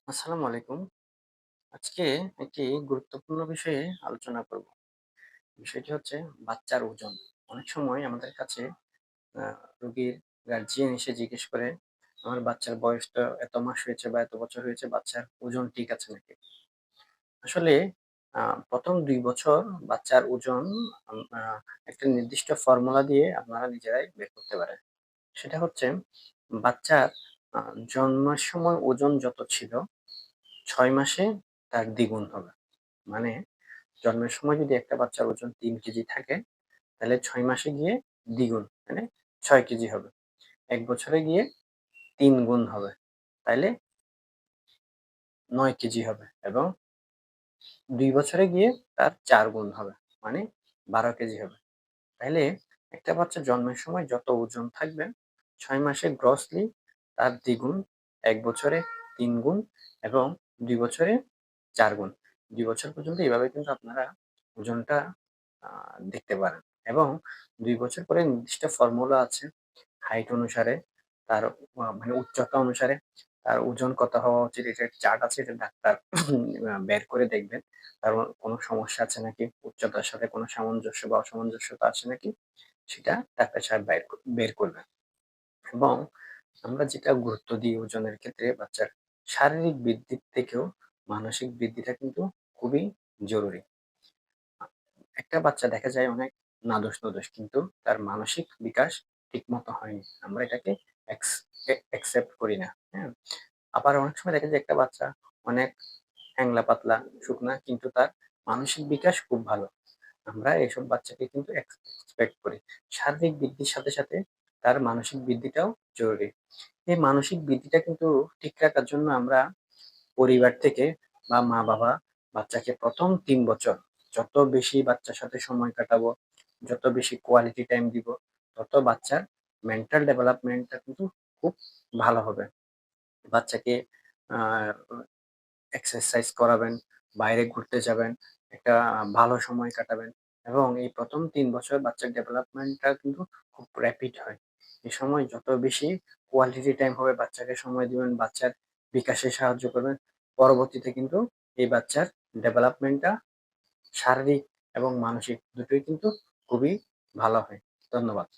আসসালামু আলাইকুম। আজকে একটি গুরুত্বপূর্ণ বিষয়ে আলোচনা করব। বিষয়টি হচ্ছে বাচ্চার ওজন। অনেক সময় আমাদের কাছে আ রোগীর গার্ডিয়ান এসে জিজ্ঞেস করে, "আমার বাচ্চার বয়সটা এত মাস হয়েছে বা এত বছর হয়েছে, বাচ্চার ওজন ঠিক আছে নাকি?" আসলে আ ১ম ২ বছর বাচ্চার ওজন একটা নির্দিষ্ট ফর্মুলা দিয়ে আপনারা নিজেরাই বের করতে পারেন। সেটা হচ্ছে বাচ্চার আ জন্মের সময় ওজন যত ছিল ৬ মাসে তার দ্বিগুণ হবে। মানে জন্মের সময় যদি একটা বাচ্চার ওজন ৩ কেজি থাকে, তাহলে ৬ মাসে গিয়ে দ্বিগুণ মানে ৬ কেজি হবে। ১ বছরে গিয়ে ৩ গুণ হবে। তাইলে ৯ কেজি হবে এবং ২ বছরে গিয়ে তার ৪ গুণ হবে। মানে ১২ কেজি হবে। তাইলে একটা বাচ্চা জন্মের সময় যত ওজন থাকবে, ৬ মাসে গ্রসলি তার দ্বিগুণ, ১ বছরে ৩ গুণ এবং ২ বছরে ৪ গুণ। ২ বছর পর্যন্ত এভাবে কিন্তু আপনারা ওজনটা আ দেখতে পারেন এবং ২ বছর পরে নির্দিষ্ট ফর্মুলা আছে। হাইট অনুসারে তার মানে উচ্চতা অনুসারে তার ওজন কত হওয়া উচিত এটার চার্ট আছে। এটা ডাক্তার বের করে দেখবেন। তার কোনো সমস্যা আছে নাকি? উচ্চতার সাথে কোনো সামঞ্জস্য বা অসামঞ্জস্যতা আছে নাকি? সেটা ডাক্তার সাহেব বের করবেন। এবং আমরা যেটা গুরুত্ব দিই ওজনের ক্ষেত্রে বাচ্চার শারীরিক বৃদ্ধির থেকেও মানসিক বৃদ্ধিটা কিন্তু খুবই জরুরি। আ একটা বাচ্চা দেখা যায় অনেক নাদুস-নুদুস কিন্তু তার মানসিক বিকাশ ঠিকমতো হয়নি। আমরা এটাকে অ্যাকস এ অ্যাকসেপ্ট করি না। হ্যাঁ? আবার অনেক সময় দেখা যায় একটা বাচ্চা অনেক হ্যাংলা-পাতলা, শুকনা কিন্তু তার মানসিক বিকাশ খুব ভালো। আমরা এসব বাচ্চাকে কিন্তু এক্সপেক্ট করি। শারীরিক বৃদ্ধির সাথে, সাথে তার মানসিক বৃদ্ধিটাও জরুরি। এই মানসিক বৃদ্ধিটা কিন্তু ঠিক রাখার জন্য আমরা পরিবার থেকে বা মা-বাবা বাচ্চাকে ১ম ৩ বছর যত বেশি বাচ্চার সাথে সময় কাটাবো, যত বেশি কোয়ালিটি টাইম দিব, তত বাচ্চার মেন্টাল ডেভেলপমেন্টটা কিন্তু খুব ভালো হবে। বাচ্চাকে আ এক্সারসাইজ করাবেন, বাইরে ঘুরতে যাবেন, একটা ভালো সময় কাটাবেন এবং এই ১ম ৩ বছর বাচ্চার ডেভেলপমেন্টটা কিন্তু খুব র‍্যাপিড হয়। এ সময় যত বেশি কোয়ালিটি টাইম হবে বাচ্চাকে সময় দিবেন, বাচ্চার বিকাশে সাহায্য করবেন। পরবর্তীতে কিন্তু এই বাচ্চার ডেভেলপমেন্টটা শারীরিক এবং মানসিক দুটোই কিন্তু খুবই ভালো হয়। ধন্যবাদ।